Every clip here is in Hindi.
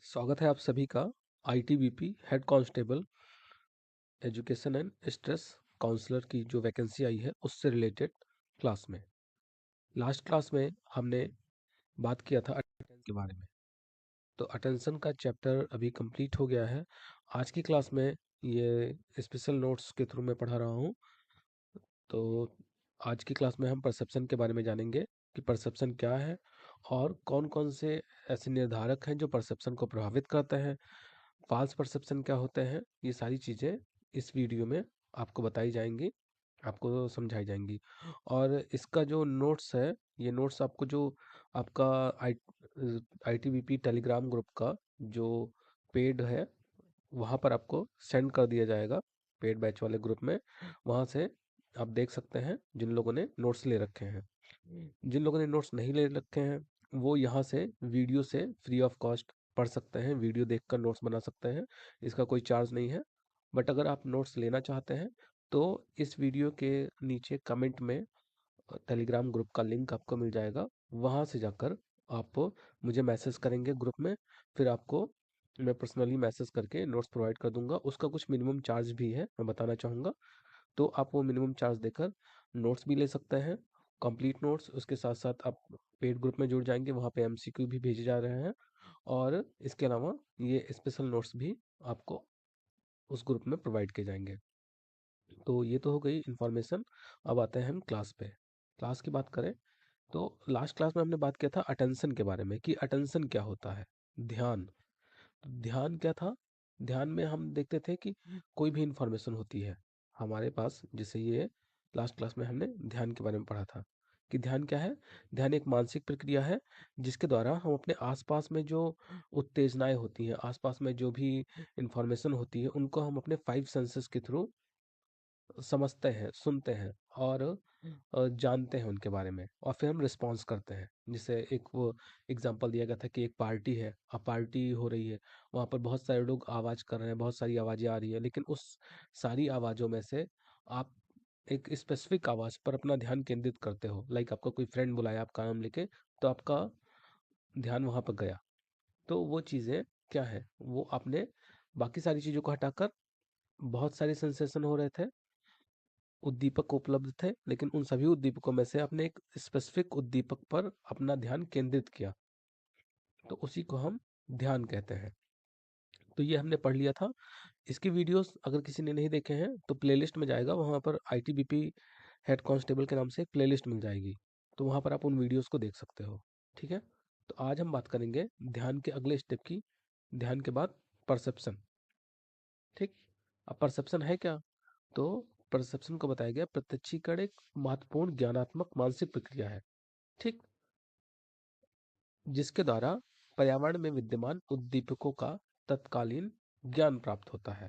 स्वागत है आप सभी का ITBP head constable education and stress counsellor की जो वैकेंसी आई है उससे रिलेटेड क्लास में। लास्ट क्लास में हमने बात किया था अटेंशन के बारे में। तो अटेंशन का चैप्टर अभी कंप्लीट हो गया है। आज की क्लास में ये स्पेशल नोट्स के थ्रू मैं पढ़ा रहा हूँ। तो आज की क्लास में हम परसेप्शन के बारे में जानेंगे कि परसेप्शन क्या है और कौन कौन से ऐसे निर्धारक हैं जो परसेप्शन को प्रभावित करते हैं। फॉल्स परसेप्शन क्या होते हैं, ये सारी चीज़ें इस वीडियो में आपको बताई जाएंगी, आपको समझाई जाएंगी। और इसका जो नोट्स है, ये नोट्स आपको जो आपका आईटीबीपी टेलीग्राम ग्रुप का जो पेड है वहाँ पर आपको सेंड कर दिया जाएगा, पेड बैच वाले ग्रुप में। वहाँ से आप देख सकते हैं जिन लोगों ने नोट्स ले रखे हैं। जिन लोगों ने नोट्स नहीं ले रखे हैं वो यहाँ से वीडियो से फ्री ऑफ कॉस्ट पढ़ सकते हैं, वीडियो देखकर नोट्स बना सकते हैं। इसका कोई चार्ज नहीं है। बट अगर आप नोट्स लेना चाहते हैं तो इस वीडियो के नीचे कमेंट में टेलीग्राम ग्रुप का लिंक आपको मिल जाएगा। वहाँ से जाकर आप मुझे मैसेज करेंगे ग्रुप में, फिर आपको मैं पर्सनली मैसेज करके नोट्स प्रोवाइड कर दूंगा। उसका कुछ मिनिमम चार्ज भी है, मैं बताना चाहूँगा। तो आप वो मिनिमम चार्ज देकर नोट्स भी ले सकते हैं, कंप्लीट नोट्स। उसके साथ साथ आप पेड ग्रुप में जुड़ जाएंगे, वहाँ पे एमसीक्यू भी भेजे जा रहे हैं। और इसके अलावा ये स्पेशल नोट्स भी आपको उस ग्रुप में प्रोवाइड किए जाएंगे। तो ये तो हो गई इन्फॉर्मेशन। अब आते हैं हम क्लास पे। क्लास की बात करें तो लास्ट क्लास में हमने बात किया था अटेंशन के बारे में कि अटेंशन क्या होता है। ध्यान। तो ध्यान क्या था? ध्यान में हम देखते थे कि कोई भी इंफॉर्मेशन होती है हमारे पास, जैसे ये लास्ट क्लास में हमने ध्यान के बारे में पढ़ा था कि ध्यान क्या है। ध्यान एक मानसिक प्रक्रिया है जिसके द्वारा हम अपने आसपास में जो उत्तेजनाएं होती हैं, आसपास में जो भी इंफॉर्मेशन होती है, उनको हम अपने फाइव सेंसेस के थ्रू समझते हैं, सुनते हैं और जानते हैं उनके बारे में, और फिर हम रिस्पॉन्स करते हैं। जैसे एक वो एग्जांपल दिया गया था कि एक पार्टी है, अब पार्टी हो रही है, वहाँ पर बहुत सारे लोग आवाज़ कर रहे हैं, बहुत सारी आवाज़ें आ रही है, लेकिन उस सारी आवाज़ों में से आप एक स्पेसिफिक आवाज़ पर अपना ध्यान केंद्रित करते हो। लाइक आपका कोई फ्रेंड बुलाया आपका नाम लेके, तो आपका ध्यान वहाँ पर गया। तो वो चीज़ें क्या है, वो आपने बाकी सारी चीज़ों को हटाकर, बहुत सारे सेंसेशन हो रहे थे, उद्दीपक उपलब्ध थे, लेकिन उन सभी उद्दीपकों में से आपने एक स्पेसिफिक उद्दीपक पर अपना ध्यान केंद्रित किया, तो उसी को हम ध्यान कहते हैं। तो ये हमने पढ़ लिया था। इसकी वीडियोस अगर किसी ने नहीं देखे हैं तो प्लेलिस्ट में जाएगा, वहाँ पर आईटीबीपी हेड कांस्टेबल के नाम से एक प्लेलिस्ट मिल जाएगी, तो वहाँ पर आप उन वीडियोस को देख सकते हो। ठीक है। तो आज हम बात करेंगे ध्यान के अगले स्टेप की। ध्यान के बाद परसेप्शन। ठीक। अब परसेप्शन है क्या? तो परसेप्शन को बताया गया प्रत्यक्षीकरण एक महत्वपूर्ण ज्ञानात्मक मानसिक प्रक्रिया है। ठीक। जिसके द्वारा पर्यावरण में विद्यमान उद्दीपकों का तत्कालीन ज्ञान प्राप्त होता है,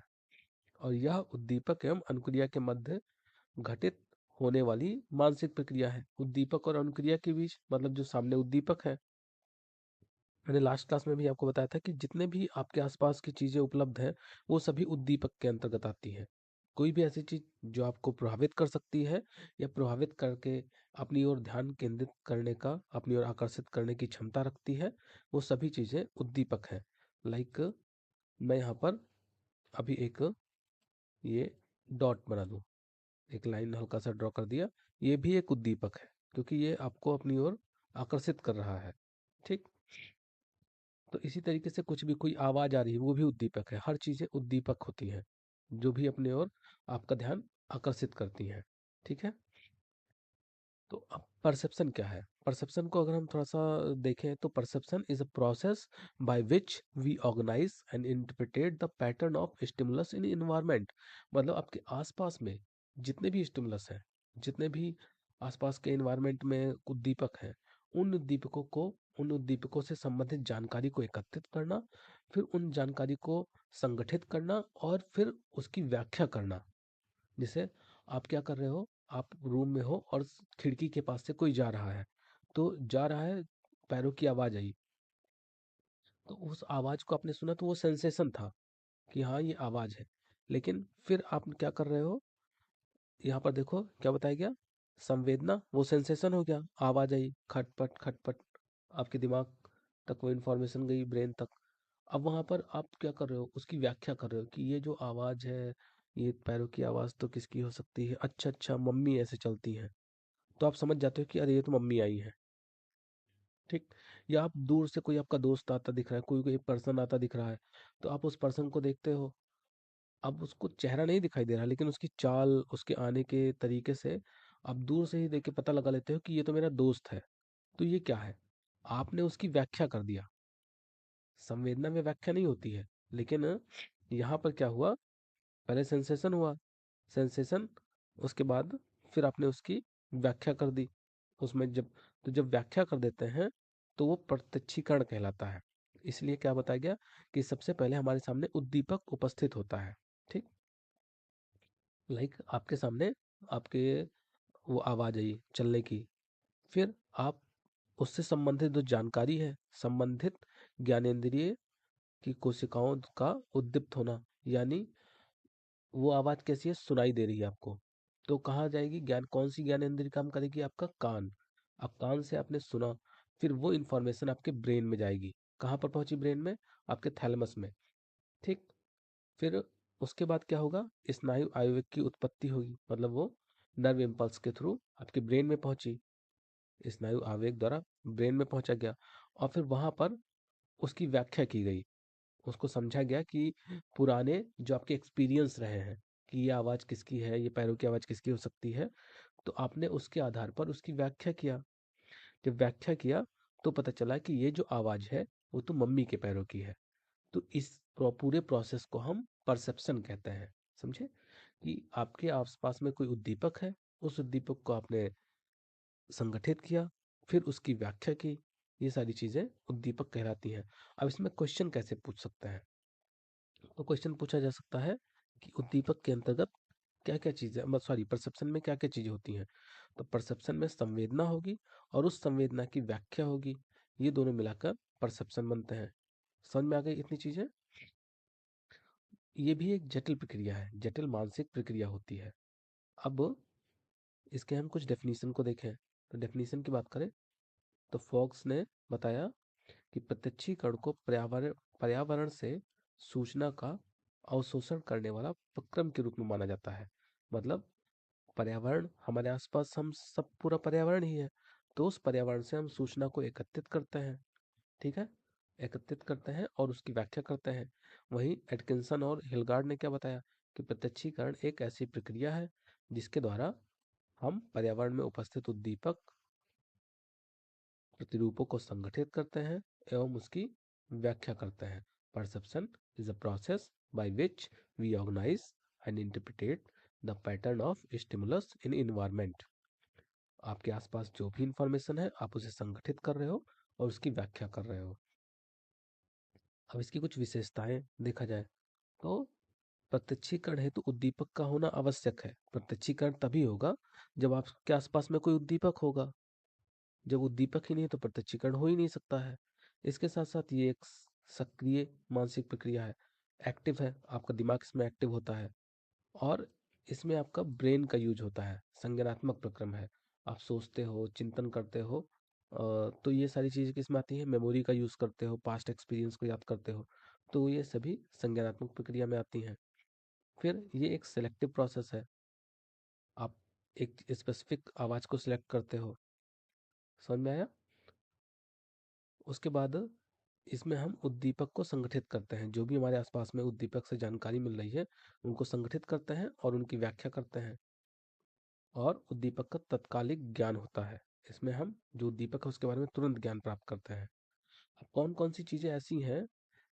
और यह उद्दीपक एवं अनुक्रिया के मध्य घटित होने वाली मानसिक प्रक्रिया है। उद्दीपक और अनुक्रिया के बीच, मतलब जो सामने उद्दीपक है, मैंने लास्ट क्लास में भी आपको बताया था कि जितने भी आपके आसपास की चीजें उपलब्ध हैं वो सभी उद्दीपक के अंतर्गत आती हैं। कोई भी ऐसी चीज जो आपको प्रभावित कर सकती है या प्रभावित करके अपनी ओर ध्यान केंद्रित करने का, अपनी ओर आकर्षित करने की क्षमता रखती है, वो सभी चीजें उद्दीपक है। लाइक मैं यहाँ पर अभी एक ये डॉट बना दूं, एक लाइन हल्का सा ड्रॉ कर दिया, ये भी एक उद्दीपक है क्योंकि ये आपको अपनी ओर आकर्षित कर रहा है। ठीक। तो इसी तरीके से कुछ भी, कोई आवाज आ रही है, वो भी उद्दीपक है। हर चीजें उद्दीपक होती हैं जो भी अपने ओर आपका ध्यान आकर्षित करती हैं। ठीक है। तो अब परसेप्शन क्या है? परसेप्शन को अगर हम थोड़ा सा देखें तो perception is a process by which we organise and interpret the pattern of stimulus in environment. मतलब आपके आसपास में जितने भी स्टिमुलस हैं, जितने भी आसपास के इन्वायरमेंट में उद्दीपक हैं, उन उद्दीपकों से संबंधित जानकारी को एकत्रित करना, फिर उन जानकारी को संगठित करना और फिर उसकी व्याख्या करना। जैसे आप क्या कर रहे हो, आप रूम में हो और खिड़की के पास से कोई जा रहा है, तो जा रहा है, पैरों की आवाज आई, तो उस आवाज को आपने सुना तो वो सेंसेशन था कि हाँ ये आवाज है। लेकिन फिर आप क्या कर रहे हो, यहाँ पर देखो क्या बताया गया, संवेदना, वो सेंसेशन हो गया, आवाज आई, खटपट खटपट, आपके दिमाग तक वो इन्फॉर्मेशन गई, ब्रेन तक। अब वहाँ पर आप क्या कर रहे हो, उसकी व्याख्या कर रहे हो कि ये जो आवाज़ है, ये पैरों की आवाज़ तो किसकी हो सकती है? अच्छा, अच्छा, मम्मी ऐसे चलती हैं। तो आप समझ जाते हो कि अरे ये तो मम्मी आई है, ठीक? या आप दूर से कोई आपका दोस्त आता दिख रहा है, कोई कोई पर्सन आता दिख रहा है, तो आप उस पर्सन को देखते हो। अब उसको चेहरा नहीं दिखाई दे रहा, लेकिन उसकी चाल, उसके आने के तरीके से आप दूर से ही देख के पता लगा लेते हो कि ये तो मेरा दोस्त है। तो ये क्या है? आपने उसकी व्याख्या कर दिया। संवेदना में व्याख्या नहीं होती है, लेकिन यहाँ पर क्या हुआ, पहले सेंसेशन हुआ, सेंसेशन, उसके बाद फिर आपने उसकी व्याख्या कर दी। उसमें जब व्याख्या कर देते हैं तो वो प्रत्यक्षीकरण कहलाता है। इसलिए क्या बताया गया कि सबसे पहले हमारे सामने उद्दीपक उपस्थित होता है, ठीक? लाइक आपके सामने आपके वो आवाज आई चलने की, फिर आप उससे संबंधित जो जानकारी है, संबंधित ज्ञानेंद्रिय की कोशिकाओं का उद्दीप्त होना, यानी वो आवाज कैसी है, सुनाई दे रही है आपको, तो कहाँ जाएगी ज्ञान, कौन सी ज्ञानेंद्रिय काम करेगी? आपका कान। अब कान से आपने सुना, फिर वो इंफॉर्मेशन आपके ब्रेन में जाएगी। कहाँ पर पहुंची ब्रेन में? आपके थैलेमस में, ठीक? फिर उसके बाद क्या होगा, स्नायु आवेग की उत्पत्ति होगी, मतलब वो नर्व इम्पल्स के थ्रू आपके ब्रेन में पहुंची, स्नायु आवेग द्वारा ब्रेन में पहुंचा गया, और फिर वहां पर उसकी व्याख्या की गई। उसको समझा गया कि पुराने जो आपके एक्सपीरियंस रहे हैं कि ये आवाज़ किसकी है, ये पैरों की आवाज़ किसकी हो सकती है, तो आपने उसके आधार पर उसकी व्याख्या किया। जब व्याख्या किया तो पता चला कि ये जो आवाज़ है वो तो मम्मी के पैरों की है। तो इस पूरे प्रोसेस को हम परसेप्शन कहते हैं। समझे कि आपके आसपास में कोई उद्दीपक है, उस उद्दीपक को आपने संगठित किया, फिर उसकी व्याख्या की। ये सारी चीज़ें उद्दीपक कहलाती हैं। अब इसमें क्वेश्चन कैसे पूछ सकते हैं? तो क्वेश्चन पूछा जा सकता है कि उद्दीपक के अंतर्गत क्या क्या चीजें, सॉरी, परसेप्शन में क्या क्या चीजें होती हैं? तो परसेप्शन में संवेदना होगी और उस संवेदना की व्याख्या होगी। ये दोनों मिलाकर परसेप्शन बनते हैं। समझ में आ गई इतनी चीजें? ये भी एक जटिल प्रक्रिया है, जटिल मानसिक प्रक्रिया होती है। अब इसके हम कुछ डेफिनेशन को देखें। तो डेफिनेशन की बात करें तो फॉक्स ने बताया कि प्रत्यक्षीकरण को पर्यावरण पर्यावरण से सूचना का अवशोषण करने वाला उपक्रम के रूप में माना जाता है। मतलब पर्यावरण, हमारे आसपास हम सब पूरा पर्यावरण ही है, तो उस पर्यावरण से हम सूचना को एकत्रित करते हैं, ठीक है? एकत्रित करते हैं और उसकी व्याख्या करते हैं। वहीं एटकिंसन और हिलगार्ड ने क्या बताया कि प्रत्यक्षीकरण एक ऐसी प्रक्रिया है जिसके द्वारा हम पर्यावरण में उपस्थित उद्दीपक प्रतिरूपों को संगठित करते हैं एवं उसकी व्याख्या करते हैं। Perception is a process by which we organise and interpret the pattern of stimulus in environment. आपके आसपास जो भी इंफॉर्मेशन है आप उसे संगठित कर रहे हो और उसकी व्याख्या कर रहे हो। अब इसकी कुछ विशेषताएं देखा जाए तो प्रत्यक्षीकरण हेतु उद्दीपक का होना आवश्यक है। प्रत्यक्षीकरण तभी होगा जब आपके आसपास में कोई उद्दीपक होगा। जब उद्दीपक ही नहीं तो प्रत्यक्षीकरण हो ही नहीं सकता है। इसके साथ साथ ये एक सक्रिय मानसिक प्रक्रिया है, एक्टिव है, आपका दिमाग इसमें एक्टिव होता है और इसमें आपका ब्रेन का यूज होता है, संज्ञानात्मक प्रक्रम है। आप सोचते हो, चिंतन करते हो, तो ये सारी चीज़ें किसमें आती हैं? मेमोरी का यूज़ करते हो, पास्ट एक्सपीरियंस को याद करते हो, तो ये सभी संज्ञानात्मक प्रक्रिया में आती हैं। फिर ये एक सेलेक्टिव प्रोसेस है, आप एक स्पेसिफिक आवाज़ को सिलेक्ट करते हो। समझ में आया? उसके बाद इसमें हम उद्दीपक को संगठित करते हैं, जो भी हमारे आसपास में उद्दीपक से जानकारी मिल रही है उनको संगठित करते हैं और उनकी व्याख्या करते हैं और उद्दीपक का तत्कालिक ज्ञान होता है। इसमें हम जो उद्दीपक है उसके बारे में तुरंत ज्ञान प्राप्त करते हैं। अब कौन कौन सी चीजें ऐसी हैं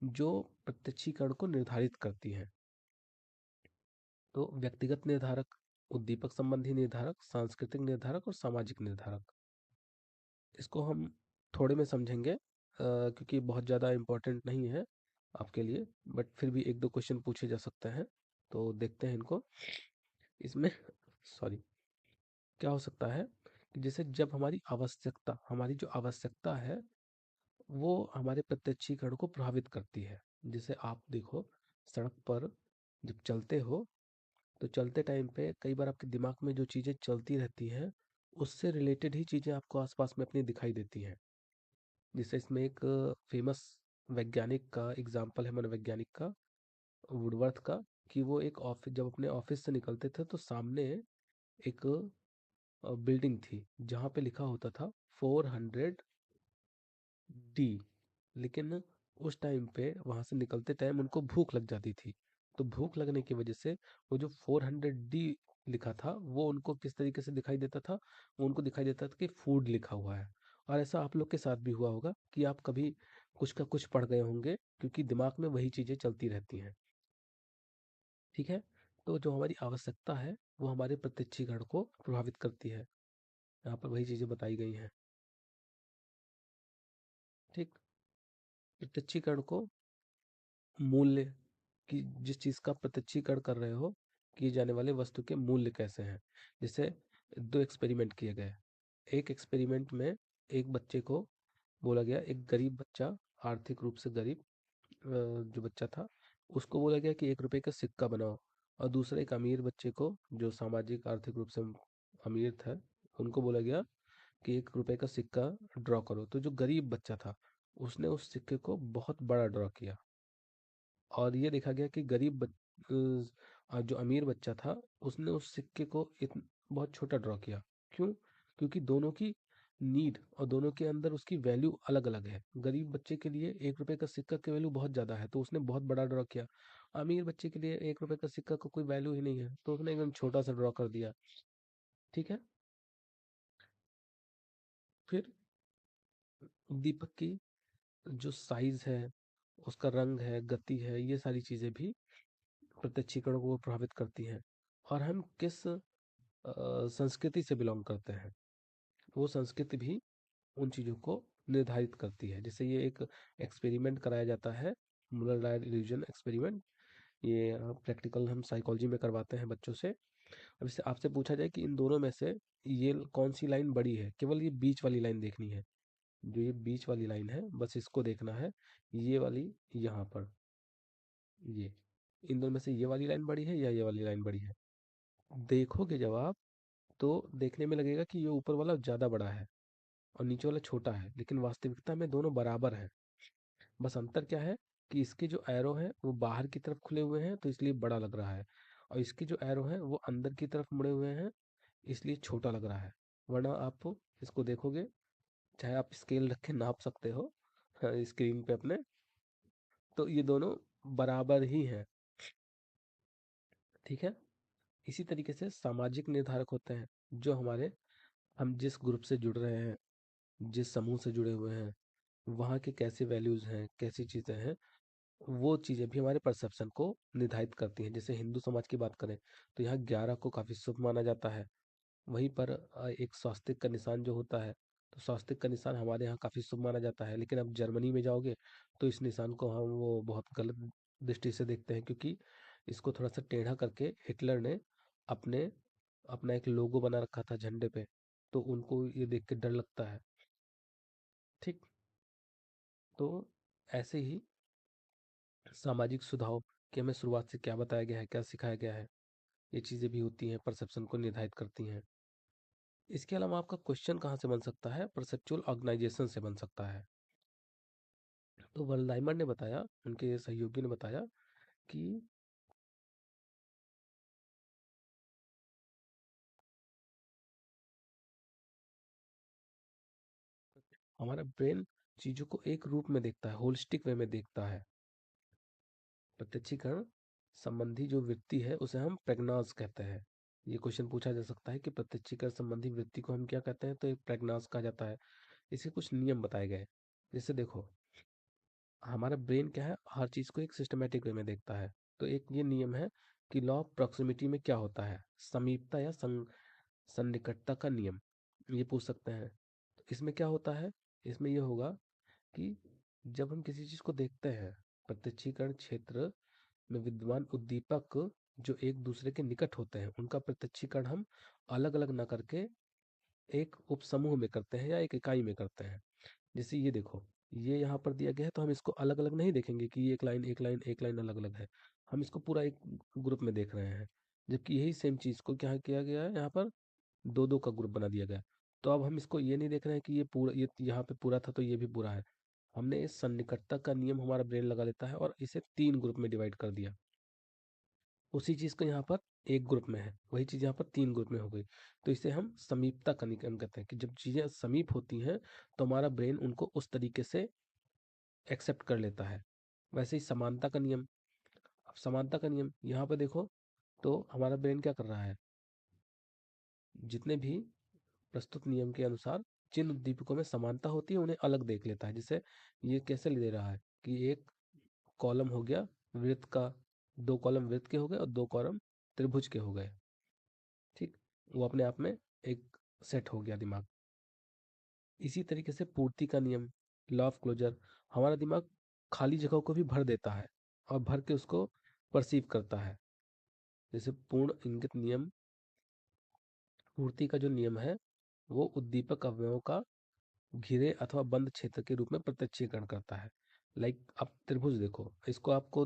जो प्रत्यक्षीकरण को निर्धारित करती हैं? तो व्यक्तिगत निर्धारक, उद्दीपक संबंधी निर्धारक, सांस्कृतिक निर्धारक और सामाजिक निर्धारक। इसको हम थोड़े में समझेंगे क्योंकि बहुत ज़्यादा इम्पोर्टेंट नहीं है आपके लिए, बट फिर भी एक दो क्वेश्चन पूछे जा सकते हैं, तो देखते हैं इनको। इसमें सॉरी, क्या हो सकता है कि जैसे जब हमारी जो आवश्यकता है वो हमारे प्रत्यक्षीकरण को प्रभावित करती है। जैसे आप देखो, सड़क पर जब चलते हो तो चलते टाइम पे कई बार आपके दिमाग में जो चीज़ें चलती रहती हैं उससे रिलेटेड ही चीज़ें आपको आसपास में अपनी दिखाई देती हैं। जैसे इसमें एक फेमस वैज्ञानिक का एग्जाम्पल है, मनोवैज्ञानिक का, वुडवर्थ का, कि वो एक ऑफिस, जब अपने ऑफिस से निकलते थे तो सामने एक बिल्डिंग थी जहाँ पे लिखा होता था 400D। लेकिन उस टाइम पे वहां से निकलते टाइम उनको भूख लग जाती थी। तो भूख लगने की वजह से वो जो 400D लिखा था वो उनको किस तरीके से दिखाई देता था, वो उनको दिखाई देता था कि फूड लिखा हुआ है। और ऐसा आप लोग के साथ भी हुआ होगा कि आप कभी कुछ का कुछ पढ़ गए होंगे, क्योंकि दिमाग में वही चीजें चलती रहती हैं। ठीक है। तो जो हमारी आवश्यकता है वो हमारे प्रत्यक्षीकरण को प्रभावित करती है। यहाँ पर वही चीजें बताई गई हैं। ठीक। प्रत्यक्षीकरण को मूल्य कि जिस चीज का प्रत्यक्षीकरण कर रहे हो, किए जाने वाले वस्तु के मूल्य कैसे हैं। जैसे दो एक्सपेरिमेंट किए गए। एक एक्सपेरिमेंट में एक बच्चे को बोला गया, एक गरीब बच्चा, आर्थिक रूप से गरीब जो बच्चा था, उसको बोला गया कि 1 रुपए का सिक्का बनाओ। और दूसरे एक अमीर बच्चे को, जो सामाजिक आर्थिक रूप से अमीर था, उनको बोला गया कि 1 रुपए का सिक्का ड्रॉ करो। तो जो गरीब बच्चा था उसने उस सिक्के को बहुत बड़ा ड्रॉ किया। और ये देखा गया कि जो अमीर बच्चा था उसने उस सिक्के को बहुत छोटा ड्रॉ किया। क्यों? क्योंकि दोनों की नीड और दोनों के अंदर उसकी वैल्यू अलग अलग है। गरीब बच्चे के लिए 1 रुपए का सिक्का की वैल्यू बहुत ज्यादा है तो उसने बहुत बड़ा ड्रॉ किया। अमीर बच्चे के लिए 1 रुपए का सिक्का का कोई वैल्यू ही नहीं है तो उसने एकदम छोटा सा ड्रॉ कर दिया। ठीक है। फिर दीपक की जो साइज है, उसका रंग है, गति है, ये सारी चीजें भी प्रत्यक्षीकरण को प्रभावित करती हैं। और हम किस संस्कृति से बिलोंग करते हैं, वो संस्कृति भी उन चीज़ों को निर्धारित करती है। जैसे ये एक एक्सपेरिमेंट कराया जाता है, मुलर लायर इल्यूजन एक्सपेरिमेंट। ये प्रैक्टिकल हम साइकोलॉजी में करवाते हैं बच्चों से। अब इससे आपसे पूछा जाए कि इन दोनों में से ये कौन सी लाइन बड़ी है, केवल ये बीच वाली लाइन देखनी है। जो ये बीच वाली लाइन है बस इसको देखना है। ये वाली यहाँ पर, ये, इन दोनों में से ये वाली लाइन बड़ी है या ये वाली लाइन बड़ी है? देखोगे जब आप, तो देखने में लगेगा कि ये ऊपर वाला ज़्यादा बड़ा है और नीचे वाला छोटा है, लेकिन वास्तविकता में दोनों बराबर हैं। बस अंतर क्या है कि इसके जो एरो हैं वो बाहर की तरफ खुले हुए हैं तो इसलिए बड़ा लग रहा है, और इसके जो एरो हैं वो अंदर की तरफ मुड़े हुए हैं इसलिए छोटा लग रहा है। वरना आप इसको देखोगे, चाहे आप स्केल रख के नाप सकते हो स्क्रीन पे अपने, तो ये दोनों बराबर ही हैं। ठीक है। इसी तरीके से सामाजिक निर्धारक होते हैं, जो हमारे, हम जिस ग्रुप से जुड़ रहे हैं, जिस समूह से जुड़े हुए हैं, वहाँ के कैसे वैल्यूज हैं, कैसी चीज़ें हैं, वो चीज़ें भी हमारे परसेप्शन को निर्धारित करती हैं। जैसे हिंदू समाज की बात करें तो यहाँ 11 को काफ़ी शुभ माना जाता है। वहीं पर एक स्वास्तिक का निशान जो होता है, तो स्वास्तिक का निशान हमारे यहाँ काफ़ी शुभ माना जाता है। लेकिन अब जर्मनी में जाओगे तो इस निशान को हम वो बहुत गलत दृष्टि से देखते हैं, क्योंकि इसको थोड़ा सा टेढ़ा करके हिटलर ने अपने अपना एक लोगो बना रखा था झंडे पे। तो उनको ये देख के डर लगता है। ठीक। तो ऐसे ही सामाजिक सुधार कि हमें शुरुआत से क्या बताया गया है, क्या सिखाया गया है, ये चीज़ें भी होती हैं, परसेप्शन को निर्धारित करती हैं। इसके अलावा आपका क्वेश्चन कहाँ से बन सकता है? परसेप्चुअल ऑर्गेनाइजेशन से बन सकता है। तो वल्डहाइमर ने बताया, उनके सहयोगी ने बताया कि हमारा ब्रेन चीज़ों को एक रूप में देखता है, होलिस्टिक वे में देखता है। प्रत्यक्षीकरण संबंधी जो वृत्ति है उसे हम प्रज्ञास कहते हैं। ये क्वेश्चन पूछा जा सकता है कि प्रत्यक्षीकरण संबंधी वृत्ति को हम क्या कहते हैं, तो एक प्रज्ञास कहा जाता है। इसके कुछ नियम बताए गए। जैसे देखो, हमारा ब्रेन क्या है, हर चीज़ को एक सिस्टमेटिक वे में देखता है। तो एक ये नियम है कि लॉ ऑफ प्रॉक्सिमिटी में क्या होता है, समीपता या सन्निकटता का नियम, ये पूछ सकते हैं। तो इसमें क्या होता है, इसमें ये होगा कि जब हम किसी चीज़ को देखते हैं, प्रत्यक्षीकरण क्षेत्र में विद्यमान उद्दीपक जो एक दूसरे के निकट होते हैं उनका प्रत्यक्षीकरण हम अलग अलग ना करके एक उपसमूह में करते हैं या एक इकाई में करते हैं। जैसे ये देखो, ये यहाँ पर दिया गया है तो हम इसको अलग अलग नहीं देखेंगे कि ये एक लाइन एक लाइन एक लाइन अलग अलग है। हम इसको पूरा एक ग्रुप में देख रहे हैं, जबकि यही सेम चीज़ को क्या किया गया है, यहाँ पर दो दो का ग्रुप बना दिया गया है। तो अब हम इसको ये नहीं देख रहे हैं कि ये पूरा, ये यहाँ पे पूरा था तो ये भी पूरा है। हमने इस सन्निकटता का नियम हमारा ब्रेन लगा लेता है और इसे 3 ग्रुप में डिवाइड कर दिया। उसी चीज़ को यहाँ पर एक ग्रुप में है, वही चीज़ यहाँ पर 3 ग्रुप में हो गई। तो इसे हम समीपता का नियम कहते हैं कि जब चीज़ें समीप होती हैं तो हमारा ब्रेन उनको उस तरीके से एक्सेप्ट कर लेता है। वैसे ही समानता का नियम, अब समानता का नियम यहाँ पे देखो तो हमारा ब्रेन क्या कर रहा है, जितने भी प्रस्तुत नियम के अनुसार जिन उद्दीपकों में समानता होती है उन्हें अलग देख लेता है। जैसे ये कैसे ले रहा है कि एक कॉलम हो गया वृत्त का, 2 कॉलम वृत्त के हो गए और 2 कॉलम त्रिभुज के हो गए। ठीक, वो अपने आप में एक सेट हो गया दिमाग। इसी तरीके से पूर्ति का नियम, लॉ ऑफ क्लोजर, हमारा दिमाग खाली जगहों को भी भर देता है और भर के उसको परसीव करता है। जैसे पूर्ण इंगित नियम, पूर्ति का जो नियम है वो उद्दीपक अवयवों का घिरे अथवा बंद क्षेत्र के रूप में प्रत्यक्षीकरण करता है। लाइक आप त्रिभुज देखो, इसको आपको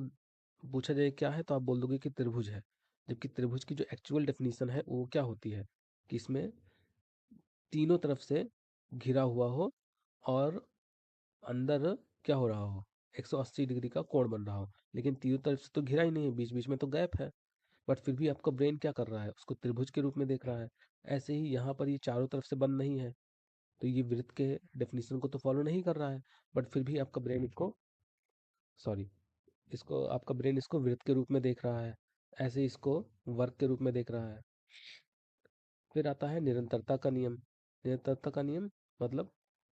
पूछा जाए क्या है तो आप बोल दोगे कि त्रिभुज है, जबकि त्रिभुज की जो एक्चुअल डेफिनेशन है वो क्या होती है कि इसमें तीनों तरफ से घिरा हुआ हो और अंदर क्या हो रहा हो, 180 डिग्री का कोण बन रहा हो, लेकिन तीनों तरफ से तो घिरा ही नहीं है, बीच बीच में तो गैप है। बट फिर भी आपका ब्रेन क्या कर रहा है, उसको त्रिभुज के रूप में देख रहा है। ऐसे ही यहाँ पर ये चारों तरफ से बंद नहीं है, तो ये वृत्त के डेफिनेशन को तो फॉलो नहीं कर रहा है, बट फिर भी आपका ब्रेन इसको, सॉरी, इसको आपका ब्रेन इसको वृत्त के रूप में देख रहा है, ऐसे इसको वर्ग के रूप में देख रहा है। फिर आता है निरंतरता का नियम। निरंतरता का नियम मतलब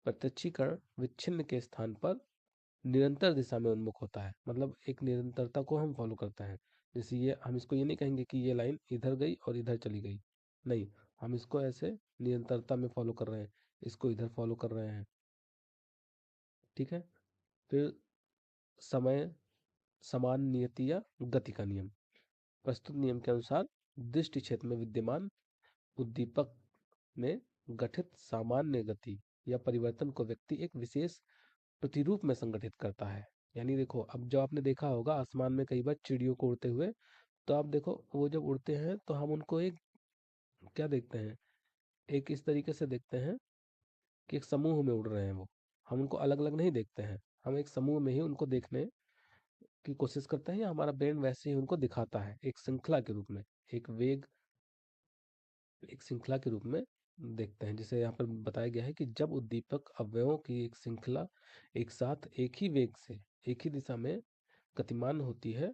प्रत्यक्षीकरण विच्छिन्न के स्थान पर निरंतर दिशा में उन्मुख होता है, मतलब एक निरंतरता को हम फॉलो करते हैं। जैसे ये हम इसको ये नहीं कहेंगे कि ये लाइन इधर गई और इधर चली गई, नहीं, हम इसको ऐसे निरंतरता में फॉलो कर रहे हैं, इसको इधर फॉलो कर रहे हैं। ठीक है। फिर समय समान नियति या गति का नियम, प्रस्तुत नियम के अनुसार दृष्टि क्षेत्र में विद्यमान उद्दीपक में गठित सामान्य गति या परिवर्तन को व्यक्ति एक विशेष प्रतिरूप में संगठित करता है। यानी देखो, अब जब आपने देखा होगा आसमान में कई बार चिड़ियों को उड़ते हुए, तो आप देखो वो जब उड़ते हैं तो हम उनको एक क्या देखते हैं, एक इस तरीके से देखते हैं कि एक समूह में उड़ रहे हैं वो, हम उनको अलग अलग नहीं देखते हैं, हम एक समूह में ही उनको देखने की कोशिश करते हैं, या हमारा ब्रेन वैसे ही उनको दिखाता है एक श्रृंखला के रूप में, एक वेग, एक श्रृंखला के रूप में देखते हैं। जैसे यहाँ पर बताया गया है कि जब उद्दीपक अवयवों की एक श्रृंखला एक साथ एक ही वेग से एक ही दिशा में गतिमान होती है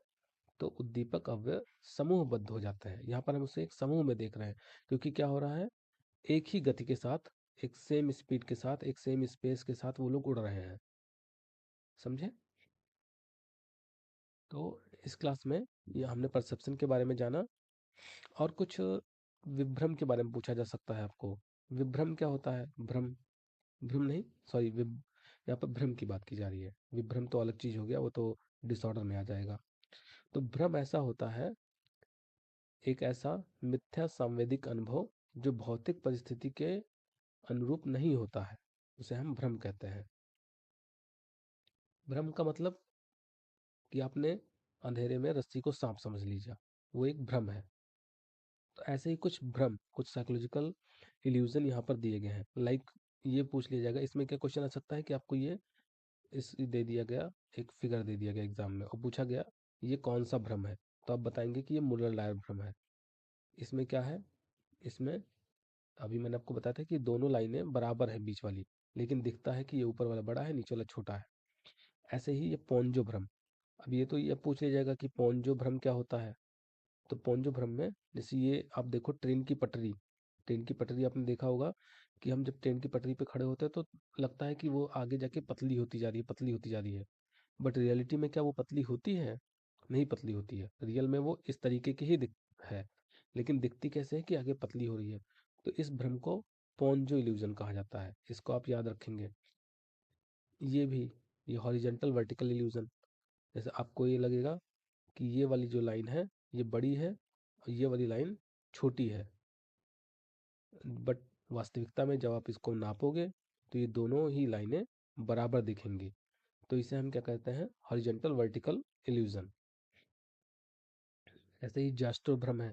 तो उद्दीपक अवयव समूहबद्ध हो जाते हैं। यहाँ पर हम उसे एक समूह में देख रहे हैं, क्योंकि क्या हो रहा है, एक ही गति के साथ, एक सेम स्पीड के साथ, एक सेम स्पेस के साथ वो लोग उड़ रहे हैं। समझे? तो इस क्लास में ये हमने परसेप्शन के बारे में जाना, और कुछ विभ्रम के बारे में पूछा जा सकता है आपको। विभ्रम क्या होता है? भ्रम, भ्रम नहीं, सॉरी, यहाँ पर भ्रम की बात की जा रही है, विभ्रम तो अलग चीज हो गया, वो तो डिसऑर्डर में आ जाएगा। तो भ्रम ऐसा होता है, एक ऐसा मिथ्या सांवेदिक अनुभव जो भौतिक परिस्थिति के अनुरूप नहीं होता है, उसे हम भ्रम कहते हैं। भ्रम का मतलब कि आपने अंधेरे में रस्सी को सांप समझ लीजिए, वो एक भ्रम है। तो ऐसे ही कुछ भ्रम, कुछ साइकोलॉजिकल इल्यूजन यहाँ पर दिए गए हैं। लाइक ये पूछ लिया जाएगा, इसमें क्या क्वेश्चन आ सकता है कि आपको ये इस दे दिया गया, एक फिगर दे दिया गया एग्जाम में और पूछा गया ये कौन सा भ्रम है, तो आप बताएंगे कि ये मुलर लायर भ्रम है। इसमें क्या है, इसमें अभी मैंने आपको बताया था कि दोनों लाइनें बराबर है बीच वाली, लेकिन दिखता है कि ये ऊपर वाला बड़ा है, नीचे वाला छोटा है। ऐसे ही ये पोन्जो भ्रम, अब ये तो ये पूछ लिया जाएगा कि पोन्जो भ्रम क्या होता है। तो पोन्जो भ्रम में जैसे ये आप देखो ट्रेन की पटरी, ट्रेन की पटरी आपने देखा होगा कि हम जब ट्रेन की पटरी पे खड़े होते हैं तो लगता है कि वो आगे जाके पतली होती जा रही है, पतली होती जा रही है, बट रियलिटी में क्या वो पतली होती है? नहीं पतली होती है, रियल में वो इस तरीके की ही दिख है, लेकिन दिखती कैसे है कि आगे पतली हो रही है। तो इस भ्रम को पोन्जो इल्यूजन कहा जाता है, इसको आप याद रखेंगे। ये भी, ये हॉरिजेंटल वर्टिकल इल्यूजन, जैसे आपको ये लगेगा कि ये वाली जो लाइन है ये बड़ी है और ये वाली लाइन छोटी है, बट वास्तविकता में जब आप इसको नापोगे तो ये दोनों ही लाइनें बराबर दिखेंगी। तो इसे हम क्या कहते हैं, हॉरिजेंटल वर्टिकल इल्यूजन। ऐसे ही जैस्ट्रो भ्रम है।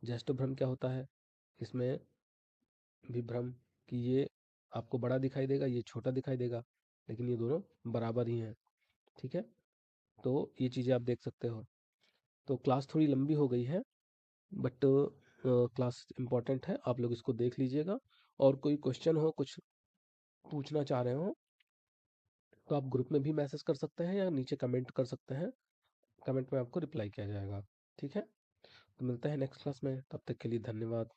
जैस्ट्रो भ्रम क्या होता है, इसमें भी भ्रम कि ये आपको बड़ा दिखाई देगा, ये छोटा दिखाई देगा। लेकिन ये दोनों बराबर ही हैं। ठीक है, तो ये चीज़ें आप देख सकते हो। तो क्लास थोड़ी लंबी हो गई है, बट क्लास इम्पॉर्टेंट है, आप लोग इसको देख लीजिएगा। और कोई क्वेश्चन हो, कुछ पूछना चाह रहे हो, तो आप ग्रुप में भी मैसेज कर सकते हैं या नीचे कमेंट कर सकते हैं। कमेंट में आपको रिप्लाई किया जाएगा। ठीक है, तो मिलते हैं नेक्स्ट क्लास में, तब तक के लिए धन्यवाद।